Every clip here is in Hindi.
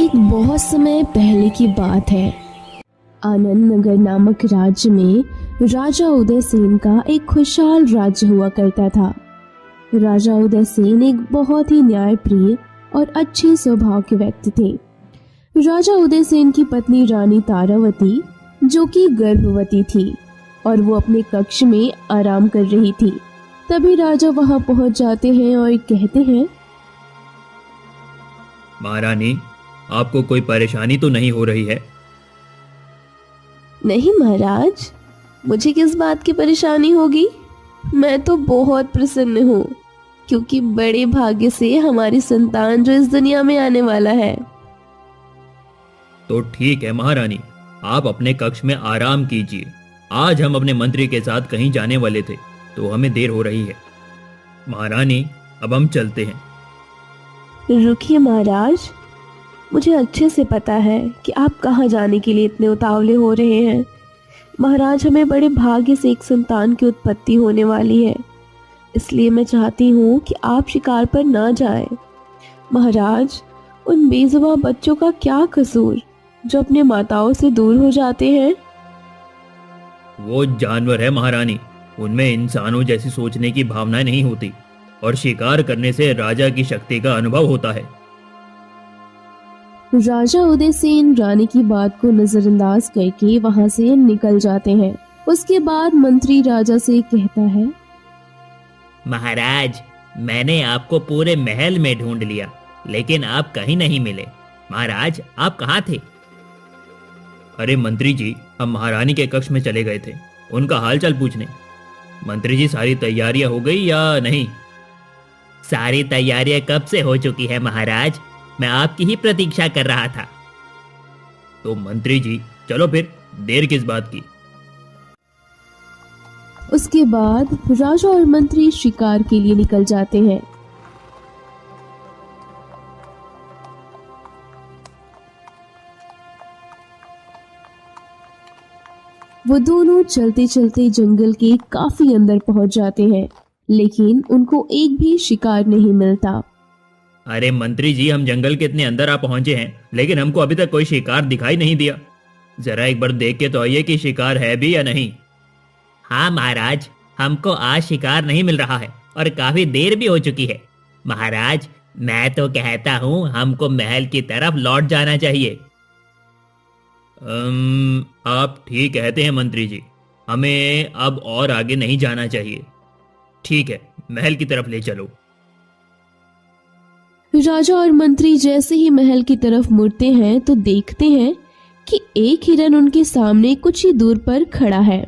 एक बहुत समय पहले की बात है। आनंद नगर नामक राज्य में राजा उदय सेन का एक खुशहाल राज्य हुआ करता था। राजा उदय सेन एक बहुत ही न्यायप्रिय और अच्छे स्वभाव के व्यक्ति थे। राजा उदय सेन की पत्नी रानी तारावती जो कि गर्भवती थी और वो अपने कक्ष में आराम कर रही थी। तभी राजा वहां पहुंच जाते हैं और कहते हैं, महारानी, आपको कोई परेशानी तो नहीं हो रही है? नहीं महाराज, मुझे किस बात की परेशानी होगी। मैं तो बहुत प्रसन्न हूँ क्योंकि बड़े भाग्य से हमारी संतान जो इस दुनिया में आने वाला है। तो ठीक है महारानी, आप अपने कक्ष में आराम कीजिए। आज हम अपने मंत्री के साथ कहीं जाने वाले थे तो हमें देर हो रही है। महारानी, अब हम चलते हैं। रुकिए महाराज, मुझे अच्छे से पता है कि आप कहाँ जाने के लिए इतने उतावले हो रहे हैं। महाराज, हमें बड़े भाग्य से एक संतान की उत्पत्ति होने वाली है, इसलिए मैं चाहती हूँ कि आप शिकार पर ना जाएं। महाराज, उन बेजुबान बच्चों का क्या कसूर जो अपने माताओं से दूर हो जाते हैं। वो जानवर है महारानी, उनमें इंसानों जैसी सोचने की भावनाएं नहीं होती और शिकार करने से राजा की शक्ति का अनुभव होता है। राजा उदय सेन रानी की बात को नजरअंदाज करके वहां से निकल जाते हैं। उसके बाद मंत्री राजा से कहता है, महाराज, मैंने आपको पूरे महल में ढूंढ लिया लेकिन आप कहीं नहीं मिले। महाराज, आप कहाँ थे? अरे मंत्री जी, हम महारानी के कक्ष में चले गए थे उनका हालचाल पूछने। मंत्री जी, सारी तैयारियां हो गई या नहीं? सारी तैयारियां कब से हो चुकी है महाराज, मैं आपकी ही प्रतीक्षा कर रहा था। तो मंत्री जी, चलो फिर, देर किस बात की। उसके बाद राजा और मंत्री शिकार के लिए निकल जाते हैं। वो दोनों चलते चलते जंगल के काफी अंदर पहुंच जाते हैं, लेकिन उनको एक भी शिकार नहीं मिलता। अरे मंत्री जी, हम जंगल के इतने अंदर आ पहुंचे हैं लेकिन हमको अभी तक कोई शिकार दिखाई नहीं दिया। जरा एक बार देख के तो आइए कि शिकार है भी या नहीं। हाँ महाराज, हमको आज शिकार नहीं मिल रहा है और काफी देर भी हो चुकी है। महाराज, मैं तो कहता हूँ हमको महल की तरफ लौट जाना चाहिए। आप ठीक कहते हैं मंत्री जी, हमें अब और आगे नहीं जाना चाहिए। ठीक है, महल की तरफ ले चलो। राजा और मंत्री जैसे ही महल की तरफ मुड़ते हैं तो देखते हैं कि एक हिरन उनके सामने कुछ ही दूर पर खड़ा है।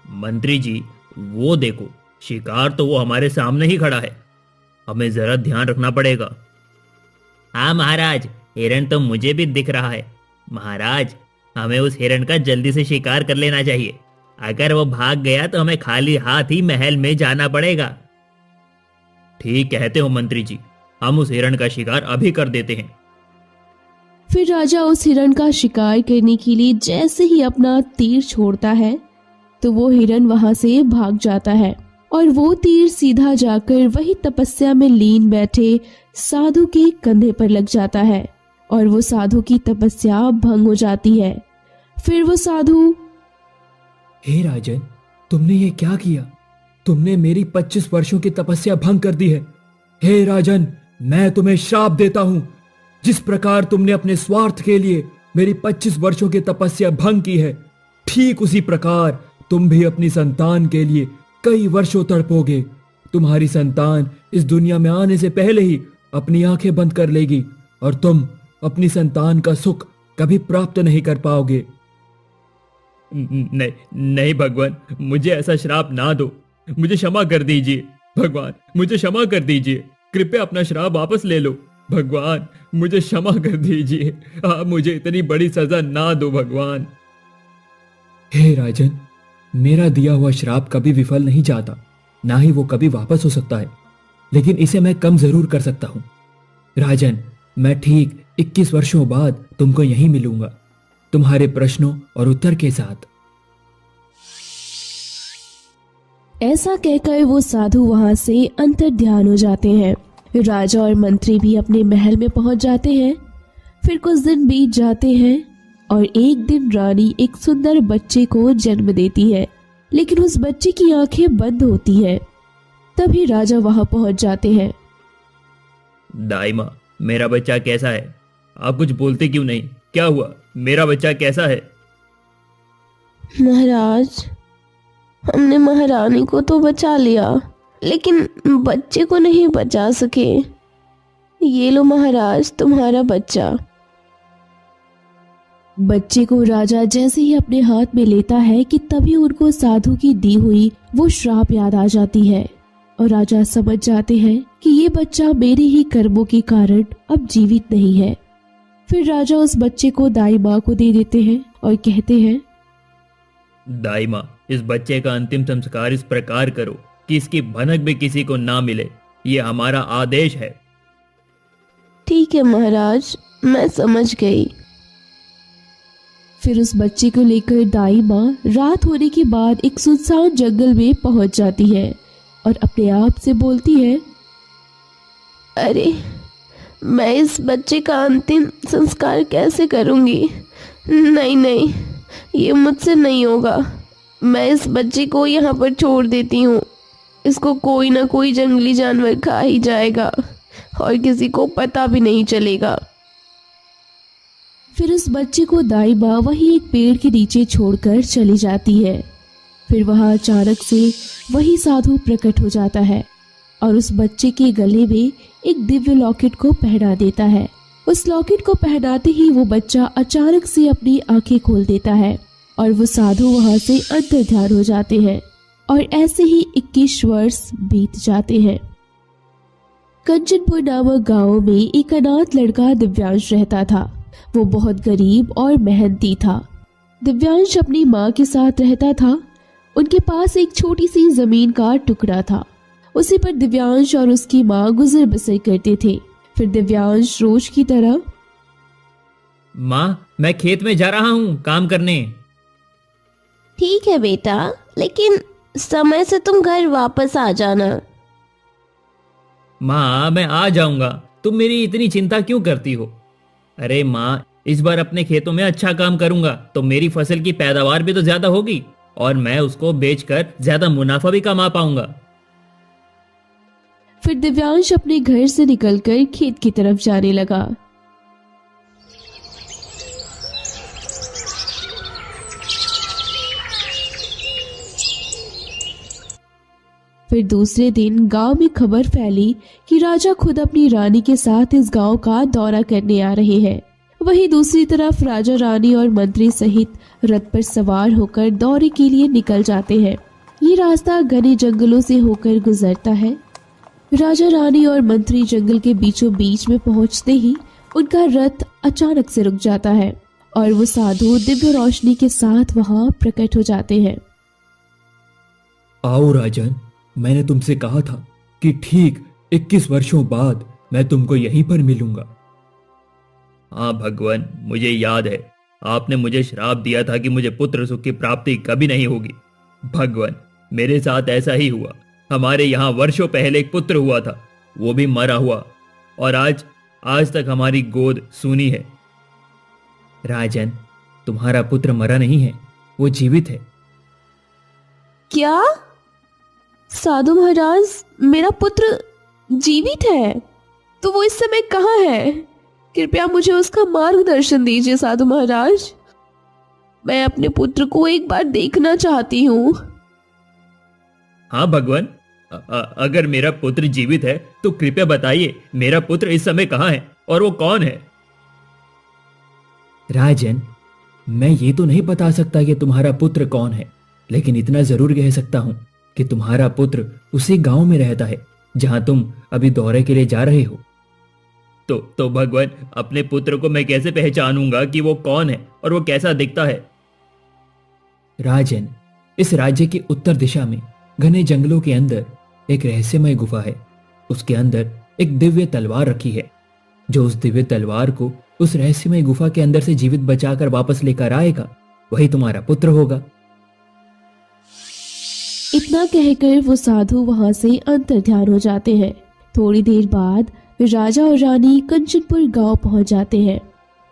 मंत्री जी, वो देखो, शिकार तो वो हमारे सामने ही खड़ा है। हमें जरा ध्यान रखना पड़ेगा। हाँ महाराज, हिरन तो मुझे भी दिख रहा है। महाराज, हमें उस हिरन का जल्दी से शिकार कर लेना चाहिए। अगर वो भाग गया तो हमें खाली हाथ ही महल में जाना पड़ेगा। ठीक कहते हो मंत्री जी, हम उस हिरण का शिकार अभी कर देते हैं। फिर राजा उस हिरण का शिकार करने के लिए जैसे ही अपना तीर छोड़ता है तो वो हिरण वहां से भाग जाता है और वो तीर सीधा जाकर वही तपस्या में लीन बैठे साधु के कंधे पर लग जाता है और वो साधु की तपस्या भंग हो जाती है। फिर वो साधु, हे राजन, तुमने ये क्या किया? तुमने मेरी 25 वर्षों की तपस्या भंग कर दी है। हे राजन, मैं तुम्हें श्राप देता हूं। जिस प्रकार तुमने अपने स्वार्थ के लिए मेरी 25 वर्षों की तपस्या भंग की है, ठीक उसी प्रकार तुम भी अपनी संतान के लिए कई वर्षों तड़पोगे। तुम्हारी संतान इस दुनिया में आने से पहले ही अपनी आंखें बंद कर लेगी और तुम अपनी संतान का सुख कभी प्राप्त नहीं कर पाओगे। नहीं नहीं भगवान, मुझे ऐसा श्राप ना दो। मुझे क्षमा कर दीजिए भगवान, मुझे क्षमा कर दीजिए। कृपया अपना श्राप वापस ले लो भगवान, मुझे क्षमा कर दीजिए। आप मुझे इतनी बड़ी सजा ना दो भगवान। हे राजन, मेरा दिया हुआ श्राप कभी विफल नहीं जाता, ना ही वो कभी वापस हो सकता है, लेकिन इसे मैं कम जरूर कर सकता हूं। राजन, मैं ठीक 21 वर्षों बाद तुमको यहीं मिलूंगा, तुम्हारे प्रश्नों और उत्तर के साथ। ऐसा कहकर वो साधु वहां से अंतर्ध्यान हो जाते हैं। राजा और मंत्री भी अपने महल में पहुंच जाते हैं। फिर कुछ दिन बीत जाते हैं और एक दिन रानी एक सुंदर बच्चे को जन्म देती है, लेकिन उस बच्चे की आंखें बंद होती हैं। तभी राजा वहां पहुंच जाते हैं। दाई माँ, मेरा बच्चा कैसा है? आप कुछ बोलते क्यों नहीं? क्या हुआ? मेरा बच्चा कैसा है? महाराज, हमने महारानी को तो बचा लिया, लेकिन बच्चे को नहीं बचा सके। ये लो महाराज, तुम्हारा बच्चा। बच्चे को राजा जैसे ही अपने हाथ में लेता है कि तभी उनको साधु की दी हुई वो श्राप याद आ जाती है और राजा समझ जाते हैं कि ये बच्चा मेरे ही कर्मों के कारण अब जीवित नहीं है। फिर राजा उस बच्चे को दाई माँ को दे देते हैं और कहते हैं, दाई माँ, इस बच्चे का अंतिम संस्कार इस प्रकार करो कि इसकी भनक भी किसी को ना मिले। ये हमारा आदेश है। ठीक है महाराज, मैं समझ गई। फिर उस बच्चे को लेकर दाई माँ रात होने के बाद एक सुनसान जंगल में पहुंच जाती है और अपने आप से बोलती है, अरे मैं इस बच्चे का अंतिम संस्कार कैसे करूंगी? नहीं नहीं, ये मुझसे नहीं होगा। मैं इस बच्चे को यहाँ पर छोड़ देती हूँ। इसको कोई ना कोई जंगली जानवर खा ही जाएगा और किसी को पता भी नहीं चलेगा। फिर उस बच्चे को दाई माँ वही एक पेड़ के नीचे छोड़कर चली जाती है। फिर वहां अचानक से वही साधु प्रकट हो जाता है और उस बच्चे के गले में एक दिव्य लॉकेट को पहना देता है। उस लॉकेट को पहनाते ही वो बच्चा अचानक से अपनी आंखें खोल देता है और वो साधु वहां से अंतर्ध्यान हो जाते हैं और ऐसे ही 21 वर्ष बीत जाते हैं। कंचनपुर नामक गांव में एक अनाथ लड़का दिव्यांश रहता था। वो बहुत गरीब और मेहनती था। दिव्यांश अपनी माँ के साथ रहता था। उनके पास एक छोटी सी जमीन का टुकड़ा था। उसी पर दिव्यांश और उसकी माँ गुजर बसर करते थे। फिर दिव्यांश रोज की तरह, माँ, मैं खेत में जा रहा हूँ काम करने। ठीक है बेटा, लेकिन समय से तुम घर वापस आ जाना। माँ, मैं आ जाऊंगा। तुम मेरी इतनी चिंता क्यों करती हो? अरे माँ, इस बार अपने खेतों में अच्छा काम करूंगा तो मेरी फसल की पैदावार भी तो ज्यादा होगी और मैं उसको बेचकर ज्यादा मुनाफा भी कमा पाऊंगा। फिर दिव्यांश अपने घर से निकलकर खेत की तरफ जाने लगा। फिर दूसरे दिन गांव में खबर फैली कि राजा खुद अपनी रानी के साथ इस गांव का दौरा करने आ रहे हैं। वहीं दूसरी तरफ राजा, रानी और मंत्री सहित रथ पर सवार होकर दौरे के लिए निकल जाते हैं। ये रास्ता घने जंगलों से होकर गुजरता है। राजा, रानी और मंत्री जंगल के बीचों बीच में पहुंचते ही उनका रथ अचानक से रुक जाता है और वो साधु दिव्य रोशनी के साथ वहां प्रकट हो जाते हैं। आओ राजन, मैंने तुमसे कहा था कि ठीक 21 वर्षों बाद मैं तुमको यहीं पर मिलूंगा। हाँ भगवान, मुझे याद है। आपने मुझे श्राप दिया था कि मुझे पुत्र सुख की प्राप्ति कभी नहीं होगी। भगवान, मेरे साथ ऐसा ही हुआ। हमारे यहाँ वर्षों पहले एक पुत्र हुआ था, वो भी मरा हुआ और आज तक हमारी गोद सूनी है। राजन, तुम्हारा पुत्र मरा नहीं है, वो जीवित है। क्या? साधु महाराज, मेरा पुत्र जीवित है? तो वो इस समय कहाँ है? कृपया मुझे उसका मार्गदर्शन दीजिए साधु महाराज। मैं अपने पुत्र को एक बार देखना चाहती हूँ। हाँ भगवान, अगर मेरा पुत्र जीवित है तो कृपया बताइए, मेरा पुत्र इस समय कहाँ है और वो कौन है? राजन, मैं ये तो नहीं बता सकता कि तुम्हारा पुत्र कौन है, लेकिन इतना जरूर कह सकता हूँ कि तुम्हारा पुत्र उसी गांव में रहता है जहां तुम अभी दौरे के लिए जा रहे हो। तो भगवान, अपने पुत्र को मैं कैसे पहचानूंगा कि वो कौन है और वो कैसा दिखता है? राजन, इस राज्य की उत्तर दिशा में घने जंगलों के अंदर एक रहस्यमय गुफा है। उसके अंदर एक दिव्य तलवार रखी है। जो उस दिव्य तलवार को उस रहस्यमय गुफा के अंदर से जीवित बचाकर वापस लेकर आएगा, वही तुम्हारा पुत्र होगा। इतना कहकर वो साधु वहां से अंतर्ध्यान हो जाते हैं। थोड़ी देर बाद राजा और रानी कंचनपुर गांव पहुंच जाते हैं।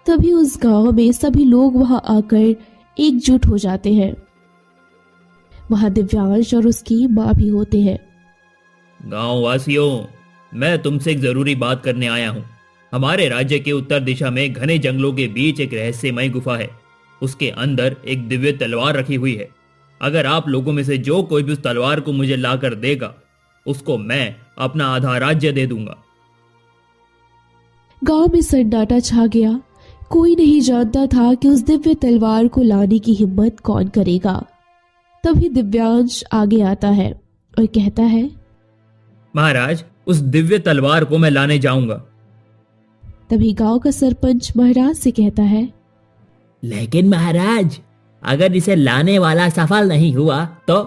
तभी उस गांव में सभी लोग वहां आकर एकजुट हो जाते हैं। वहां दिव्यांश और उसकी माँ भी होते हैं। गांव वासियों, मैं तुमसे एक जरूरी बात करने आया हूँ। हमारे राज्य के उत्तर दिशा में घने जंगलों के बीच एक रहस्यमय गुफा है। उसके अंदर एक दिव्य तलवार रखी हुई है। अगर आप लोगों में से जो कोई भी उस तलवार को मुझे लाकर देगा, उसको मैं अपना आधा राज्य दे दूंगा। गांव में सन्नाटा छा गया। कोई नहीं जानता था कि उस दिव्य तलवार को लाने की हिम्मत कौन करेगा। तभी दिव्यांश आगे आता है और कहता है, महाराज, उस दिव्य तलवार को मैं लाने जाऊंगा। तभी गांव का सरपंच महाराज से कहता है, लेकिन महाराज, अगर इसे लाने वाला सफल नहीं हुआ तो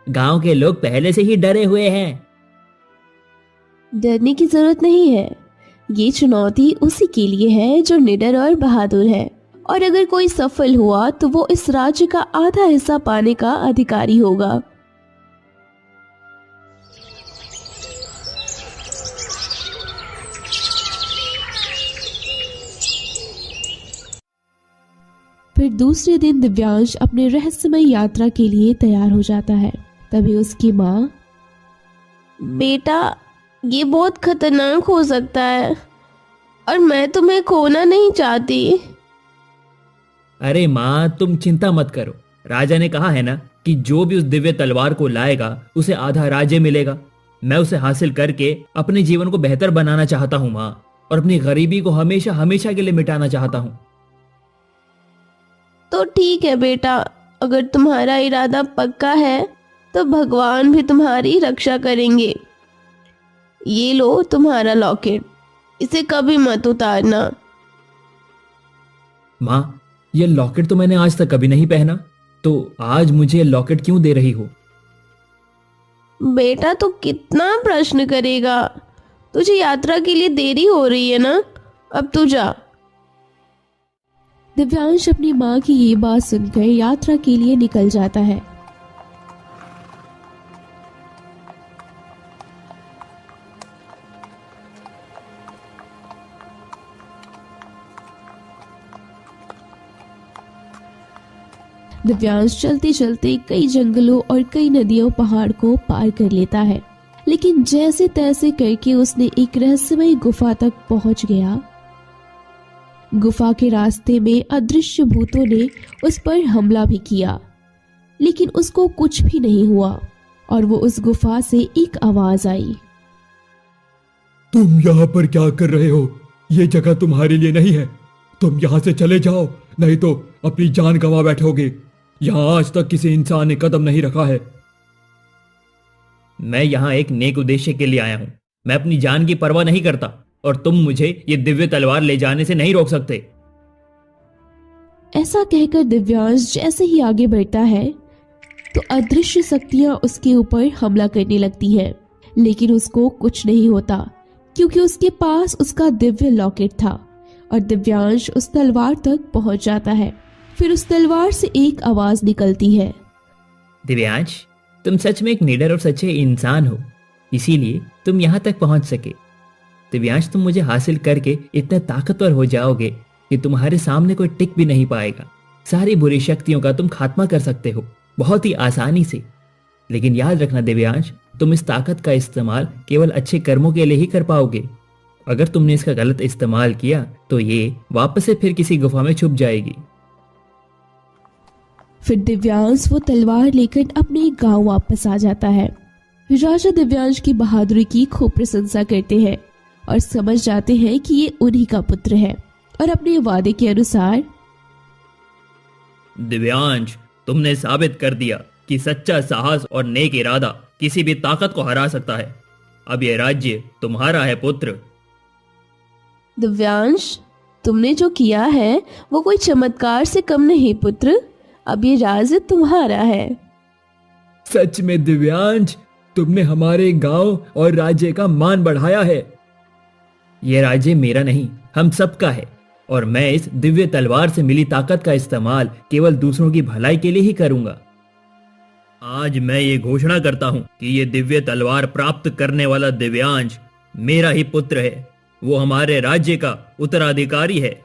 गांव के लोग पहले से ही डरे हुए हैं। डरने की जरूरत नहीं है। ये चुनौती उसी के लिए है जो निडर और बहादुर है, और अगर कोई सफल हुआ तो वो इस राज्य का आधा हिस्सा पाने का अधिकारी होगा। फिर दूसरे दिन दिव्यांश अपने रहस्यमय यात्रा के लिए तैयार हो जाता है। तभी उसकी माँ, बेटा, ये बहुत खतरनाक हो सकता है और मैं तुम्हें खोना नहीं चाहती। अरे माँ, तुम चिंता मत करो। राजा ने कहा है ना कि जो भी उस दिव्य तलवार को लाएगा उसे आधा राज्य मिलेगा। मैं उसे हासिल करके अपने जीवन को बेहतर बनाना चाहता हूँ माँ, और अपनी गरीबी को हमेशा हमेशा के लिए मिटाना चाहता हूँ। तो ठीक है बेटा, अगर तुम्हारा इरादा पक्का है तो भगवान भी तुम्हारी रक्षा करेंगे। ये लो तुम्हारा लॉकेट, इसे कभी मत उतारना। माँ, ये लॉकेट तो मैंने आज तक कभी नहीं पहना, तो आज मुझे ये लॉकेट क्यों दे रही हो? बेटा, तो कितना प्रश्न करेगा? तुझे यात्रा के लिए देरी हो रही है ना, अब तू जा। दिव्यांश अपनी माँ की ये बात सुनकर यात्रा के लिए निकल जाता है। दिव्यांश चलते चलते कई जंगलों और कई नदियों पहाड़ को पार कर लेता है, लेकिन जैसे तैसे करके उसने एक रहस्यमय गुफा तक पहुंच गया। गुफा के रास्ते में अदृश्य भूतों ने उस पर हमला भी किया, लेकिन उसको कुछ भी नहीं हुआ और वो उस गुफा से एक आवाज आई, तुम यहाँ पर क्या कर रहे हो? ये जगह तुम्हारे लिए नहीं है। तुम यहाँ से चले जाओ, नहीं तो अपनी जान गंवा बैठोगे। यहाँ आज तक किसी इंसान ने कदम नहीं रखा है। मैं यहाँ एक नेक उद्देश्य के लिए आया हूँ। मैं अपनी जान की परवाह नहीं करता, और तुम मुझे ये दिव्य तलवार ले जाने से नहीं रोक सकते। ऐसा कहकर दिव्यांश जैसे ही आगे बढ़ता है तो अदृश्य शक्तियां उसके ऊपर हमला करने लगती हैं, लेकिन उसको कुछ नहीं होता क्योंकि उसके पास उसका दिव्य लॉकेट था और दिव्यांश उस तलवार तक पहुंच जाता है। फिर उस तलवार से एक आवाज निकलती है, दिव्यांश, तुम सच में एक निडर और सच्चे इंसान हो, इसीलिए तुम यहाँ तक पहुंच सके। दिव्यांश, तुम मुझे हासिल करके इतने ताकतवर हो जाओगे कि तुम्हारे सामने कोई टिक भी नहीं पाएगा। सारी बुरी शक्तियों का तुम खात्मा कर सकते हो बहुत ही आसानी से। लेकिन याद रखना दिव्यांश, तुम इस ताकत का इस्तेमाल केवल अच्छे कर्मों के लिए ही कर पाओगे। अगर तुमने इसका गलत इस्तेमाल किया तो ये वापस से फिर किसी गुफा में छुप जाएगी। फिर दिव्यांश वो तलवार लेकर अपने गांव वापस आ जाता है। राजा दिव्यांश की बहादुरी की खूब प्रशंसा करते हैं और समझ जाते हैं कि ये उन्हीं का पुत्र है, और अपने वादे के अनुसार, दिव्यांश, तुमने साबित कर दिया कि सच्चा साहस और नेक इरादा किसी भी ताकत को हरा सकता है। अब यह राज्य तुम्हारा है पुत्र। दिव्यांश, तुमने जो किया है वो कोई चमत्कार से कम नहीं पुत्र। अब ये राज्य तुम्हारा है। सच में दिव्यांश, तुमने हमारे गांव और राज्य का मान बढ़ाया है। यह राज्य मेरा नहीं, हम सबका है, और मैं इस दिव्य तलवार से मिली ताकत का इस्तेमाल केवल दूसरों की भलाई के लिए ही करूंगा। आज मैं ये घोषणा करता हूं कि ये दिव्य तलवार प्राप्त करने वाला दिव्यांश मेरा ही पुत्र है, वो हमारे राज्य का उत्तराधिकारी है।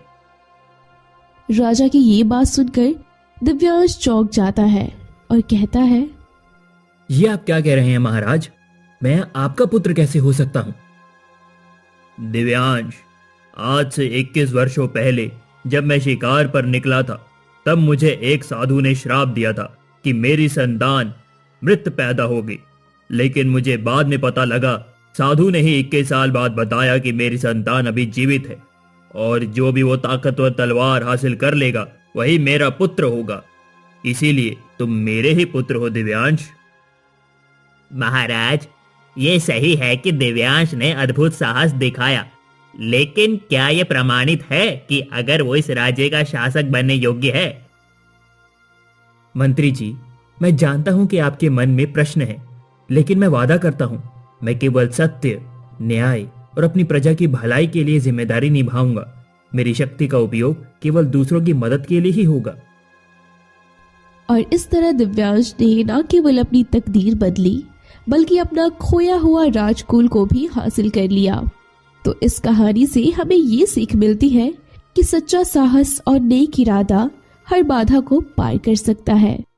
राजा की ये बात सुनकर दिव्यांश चौंक जाता है और कहता है, ये आप क्या कह रहे हैं महाराज? मैं आपका पुत्र कैसे हो सकता हूं? दिव्यांश, आज से 21 वर्षों पहले जब मैं शिकार पर निकला था, तब मुझे एक साधु ने श्राप दिया था कि मेरी संतान मृत पैदा होगी। लेकिन मुझे बाद में पता लगा, साधु ने ही 21 साल बाद बताया कि मेरी संतान अभी जीवित है और जो भी वो ताकतवर तलवार हासिल कर लेगा वही मेरा पुत्र होगा। इसीलिए तुम मेरे ही पुत्र हो दिव्यांश। महाराज, ये सही है कि दिव्यांश ने अद्भुत साहस दिखाया, लेकिन क्या यह प्रमाणित है कि अगर वो इस राज्य का शासक बनने योग्य है? मंत्री जी, मैं जानता हूं कि आपके मन में प्रश्न है, लेकिन मैं वादा करता हूं, मैं केवल सत्य, न्याय और अपनी प्रजा की भलाई के लिए जिम्मेदारी निभाऊंगा। मेरी शक्ति का उपयोग केवल दूसरों की मदद के लिए ही होगा। और इस तरह दिव्यांश ने न केवल अपनी तकदीर बदली, बल्कि अपना खोया हुआ राजकुल को भी हासिल कर लिया। तो इस कहानी से हमें ये सीख मिलती है कि सच्चा साहस और नेक इरादा हर बाधा को पार कर सकता है।